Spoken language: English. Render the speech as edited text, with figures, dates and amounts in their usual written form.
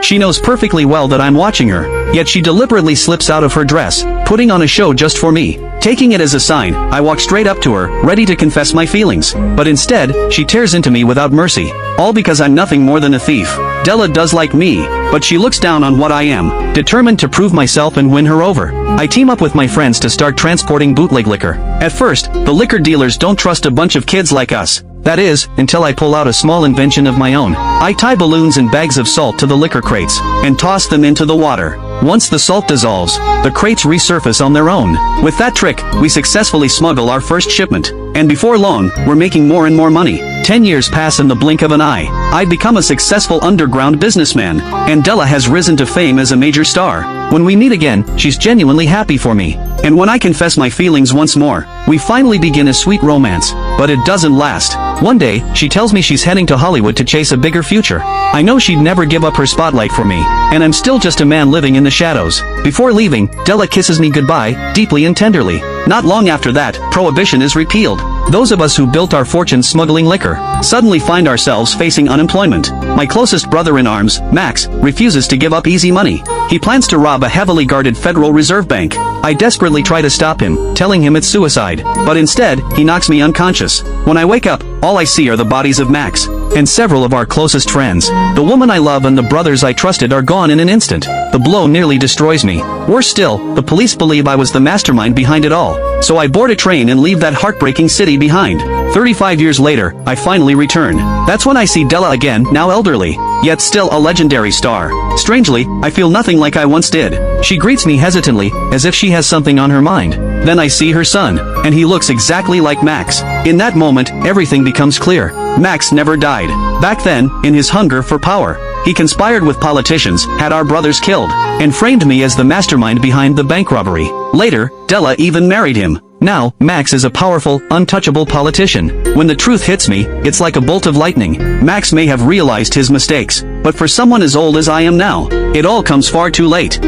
She knows perfectly well that I'm watching her, yet she deliberately slips out of her dress, putting on a show just for me. Taking it as a sign, I walk straight up to her, ready to confess my feelings. But instead, she tears into me without mercy. All because I'm nothing more than a thief. Della does like me, but she looks down on what I am, determined to prove myself and win her over. I team up with my friends to start transporting bootleg liquor. At first, the liquor dealers don't trust a bunch of kids like us. That is, until I pull out a small invention of my own. I tie balloons and bags of salt to the liquor crates, and toss them into the water. Once the salt dissolves, the crates resurface on their own. With that trick, we successfully smuggle our first shipment. And before long, we're making more and more money. 10 years pass in the blink of an eye. I've become a successful underground businessman, and Della has risen to fame as a major star. When we meet again, she's genuinely happy for me. And when I confess my feelings once more, we finally begin a sweet romance. But it doesn't last. One day, she tells me she's heading to Hollywood to chase a bigger future. I know she'd never give up her spotlight for me, and I'm still just a man living in the shadows. Before leaving, Della kisses me goodbye, deeply and tenderly. Not long after that, prohibition is repealed. Those of us who built our fortunes smuggling liquor suddenly find ourselves facing unemployment. My closest brother-in-arms, Max, refuses to give up easy money. He plans to rob a heavily guarded Federal Reserve Bank. I desperately try to stop him, telling him it's suicide. But instead, he knocks me unconscious. When I wake up, all I see are the bodies of Max and several of our closest friends. The woman I love and the brothers I trusted are gone in an instant. The blow nearly destroys me. Worse still, the police believe I was the mastermind behind it all. So I board a train and leave that heartbreaking city behind. 35 years later, I finally return. That's when I see Della again, now elderly, yet still a legendary star. Strangely, I feel nothing like I once did. She greets me hesitantly, as if she has something on her mind. Then I see her son, and he looks exactly like Max. In that moment, everything becomes clear. Max never died. Back then, in his hunger for power, he conspired with politicians, had our brothers killed, and framed me as the mastermind behind the bank robbery. Later, Della even married him. Now, Max is a powerful, untouchable politician. When the truth hits me, it's like a bolt of lightning. Max may have realized his mistakes, but for someone as old as I am now, it all comes far too late.